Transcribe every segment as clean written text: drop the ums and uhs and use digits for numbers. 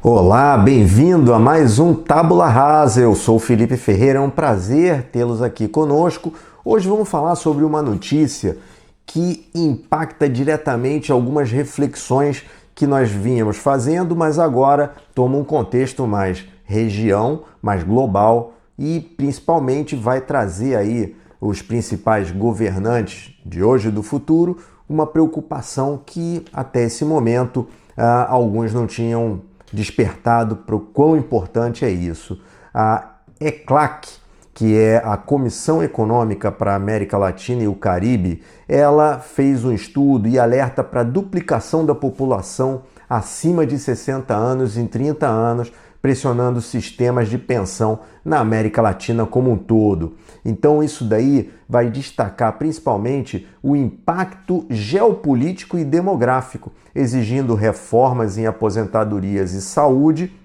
Olá, bem-vindo a mais um Tábula Rasa. Eu sou o Felipe Ferreira, é um prazer tê-los aqui conosco. Hoje vamos falar sobre uma notícia que impacta diretamente algumas reflexões que nós vínhamos fazendo, mas agora toma um contexto mais região, mais global e principalmente vai trazer aí os principais governantes de hoje e do futuro uma preocupação que até esse momento alguns não tinham despertado para o quão importante é isso. A ECLAC, que é a Comissão Econômica para a América Latina e o Caribe, ela fez um estudo e alerta para a duplicação da população acima de 60 anos em 30 anos, pressionando sistemas de pensão na América Latina como um todo. Então isso daí vai destacar principalmente o impacto geopolítico e demográfico, exigindo reformas em aposentadorias e saúde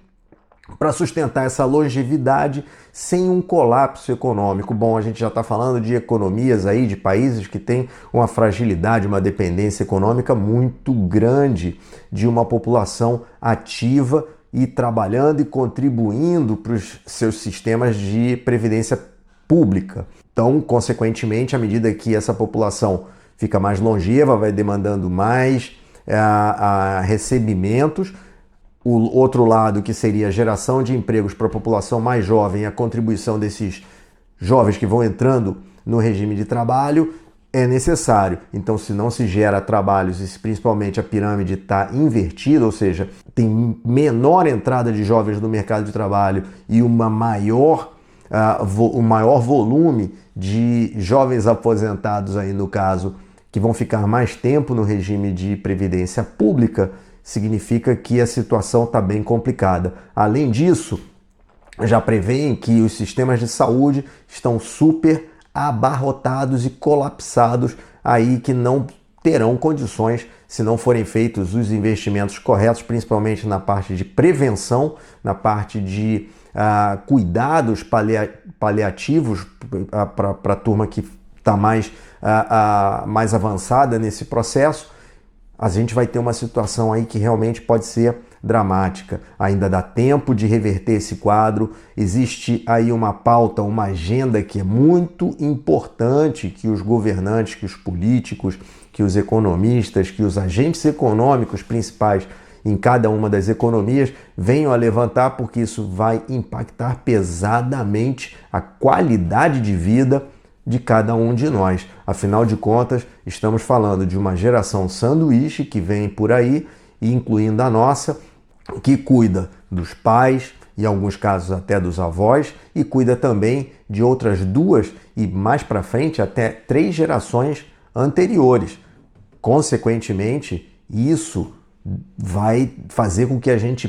para sustentar essa longevidade sem um colapso econômico. Bom, a gente já está falando de economias aí, de países que têm uma fragilidade, uma dependência econômica muito grande de uma população ativa e trabalhando e contribuindo para os seus sistemas de previdência pública. Então, consequentemente, à medida que essa população fica mais longeva, vai demandando mais recebimentos. O outro lado, que seria a geração de empregos para a população mais jovem, a contribuição desses jovens que vão entrando no regime de trabalho, é necessário. Então, se não se gera trabalhos e se principalmente a pirâmide está invertida, ou seja, tem menor entrada de jovens no mercado de trabalho e um maior volume de jovens aposentados aí no caso, que vão ficar mais tempo no regime de previdência pública, significa que a situação está bem complicada. Além disso, já prevêem que os sistemas de saúde estão super abarrotados e colapsados aí, que não terão condições se não forem feitos os investimentos corretos, principalmente na parte de prevenção, na parte de cuidados paliativos para a turma que está mais avançada nesse processo. A gente vai ter uma situação aí que realmente pode ser dramática. Ainda dá tempo de reverter esse quadro. Existe aí uma pauta, uma agenda que é muito importante que os governantes, que os políticos, que os economistas, que os agentes econômicos principais em cada uma das economias venham a levantar, porque isso vai impactar pesadamente a qualidade de vida de cada um de nós. Afinal de contas, estamos falando de uma geração sanduíche que vem por aí, incluindo a nossa, que cuida dos pais, em alguns casos até dos avós, e cuida também de outras duas e mais para frente até 3 gerações anteriores. Consequentemente, isso vai fazer com que a gente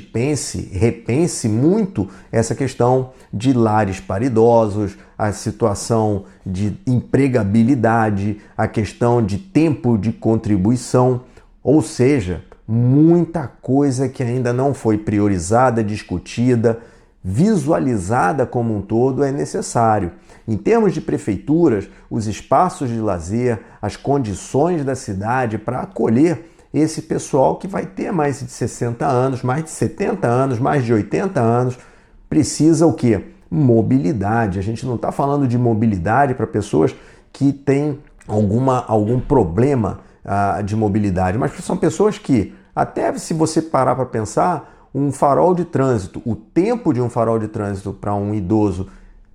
repense muito essa questão de lares para idosos, a situação de empregabilidade, a questão de tempo de contribuição, ou seja, muita coisa que ainda não foi priorizada, discutida, visualizada como um todo é necessário. Em termos de prefeituras, os espaços de lazer, as condições da cidade para acolher esse pessoal que vai ter mais de 60 anos, mais de 70 anos, mais de 80 anos, precisa o quê? Mobilidade. A gente não está falando de mobilidade para pessoas que têm algum problema de mobilidade, mas são pessoas que, até se você parar para pensar, um farol de trânsito, o tempo de um farol de trânsito para um idoso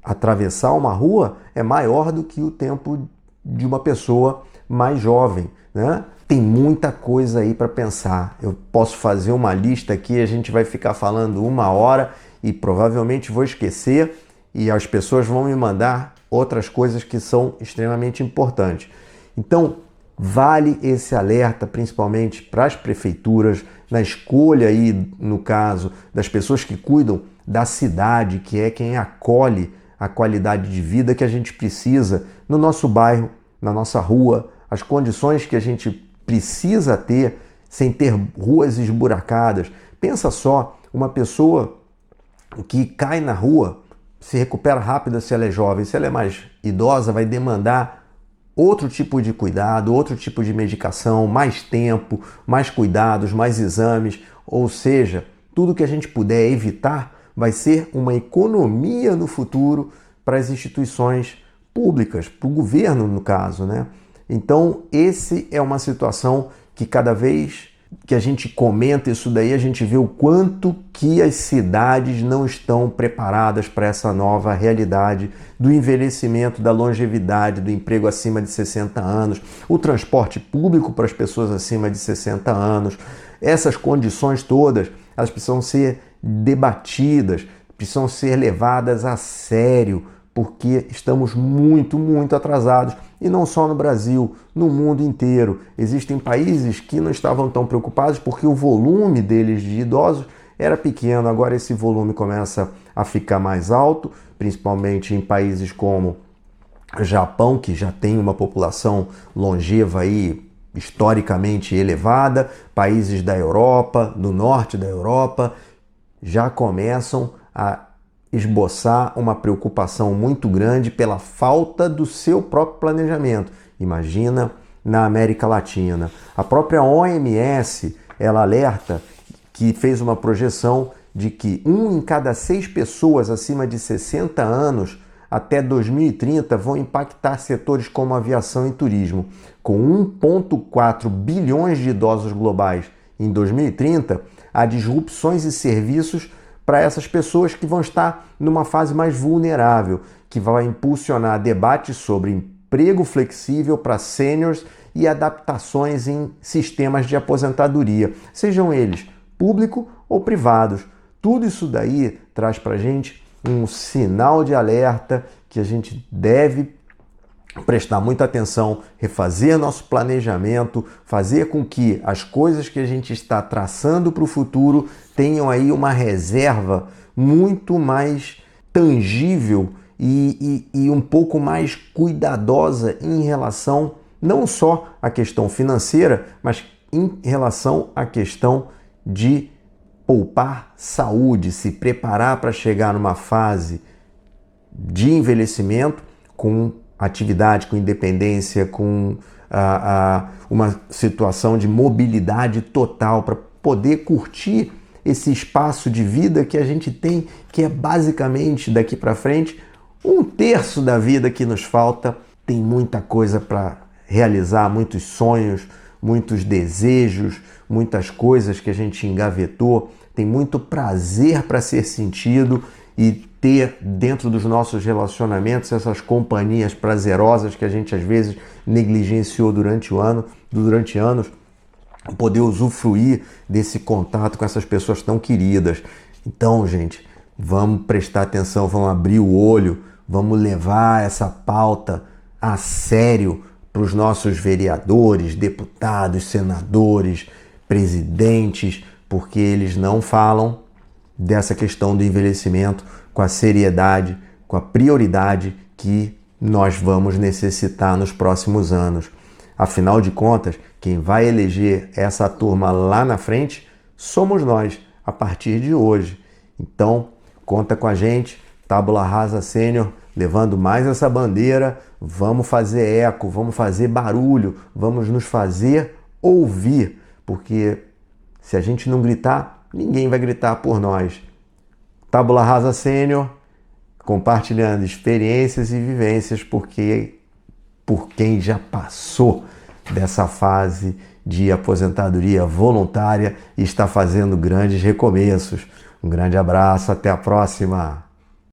atravessar uma rua é maior do que o tempo de uma pessoa mais jovem, né? Tem muita coisa aí para pensar. Eu posso fazer uma lista aqui, a gente vai ficar falando 1 hora e provavelmente vou esquecer, e as pessoas vão me mandar outras coisas que são extremamente importantes. Então, vale esse alerta principalmente para as prefeituras, na escolha aí, no caso, das pessoas que cuidam da cidade, que é quem acolhe a qualidade de vida que a gente precisa no nosso bairro, na nossa rua, as condições que a gente precisa ter sem ter ruas esburacadas. Pensa só, uma pessoa que cai na rua se recupera rápido se ela é jovem, se ela é mais idosa vai demandar outro tipo de cuidado, outro tipo de medicação, mais tempo, mais cuidados, mais exames, ou seja, tudo que a gente puder evitar vai ser uma economia no futuro para as instituições públicas, para o governo no caso, né? Então, esse é uma situação que cada vez que a gente comenta isso daí, a gente vê o quanto que as cidades não estão preparadas para essa nova realidade do envelhecimento, da longevidade, do emprego acima de 60 anos, o transporte público para as pessoas acima de 60 anos. Essas condições todas, elas precisam ser debatidas, precisam ser levadas a sério, porque estamos muito, muito atrasados. E não só no Brasil, no mundo inteiro. Existem países que não estavam tão preocupados porque o volume deles de idosos era pequeno. Agora esse volume começa a ficar mais alto, principalmente em países como Japão, que já tem uma população longeva aí historicamente elevada, países da Europa, do norte da Europa, já começam a esboçar uma preocupação muito grande pela falta do seu próprio planejamento. Imagina na América Latina. A própria OMS, ela alerta que fez uma projeção de que 1 em cada 6 pessoas acima de 60 anos até 2030 vão impactar setores como aviação e turismo. Com 1,4 bilhões de idosos globais em 2030, há disrupções e serviços para essas pessoas que vão estar numa fase mais vulnerável, que vai impulsionar debates sobre emprego flexível para sêniors e adaptações em sistemas de aposentadoria, sejam eles público ou privados. Tudo isso daí traz para a gente um sinal de alerta que a gente deve prestar muita atenção, refazer nosso planejamento, fazer com que as coisas que a gente está traçando para o futuro tenham aí uma reserva muito mais tangível e um pouco mais cuidadosa em relação não só à questão financeira, mas em relação à questão de poupar saúde, se preparar para chegar numa fase de envelhecimento com atividade, com independência, com uma situação de mobilidade total para poder curtir esse espaço de vida que a gente tem, que é basicamente daqui para frente 1/3 da vida que nos falta. Tem muita coisa para realizar, muitos sonhos, muitos desejos, muitas coisas que a gente engavetou, tem muito prazer para ser sentido e ter dentro dos nossos relacionamentos essas companhias prazerosas que a gente às vezes negligenciou durante anos, poder usufruir desse contato com essas pessoas tão queridas. Então, gente, vamos prestar atenção, vamos abrir o olho, vamos levar essa pauta a sério para os nossos vereadores, deputados, senadores, presidentes, porque eles não falam dessa questão do envelhecimento com a seriedade, com a prioridade que nós vamos necessitar nos próximos anos. Afinal de contas, quem vai eleger essa turma lá na frente somos nós, a partir de hoje. Então, conta com a gente, Tábula Rasa Sênior, levando mais essa bandeira. Vamos fazer eco, vamos fazer barulho, vamos nos fazer ouvir, porque se a gente não gritar, ninguém vai gritar por nós. Tábula Rasa Sênior, compartilhando experiências e vivências, porque por quem já passou dessa fase de aposentadoria voluntária e está fazendo grandes recomeços. Um grande abraço, até a próxima!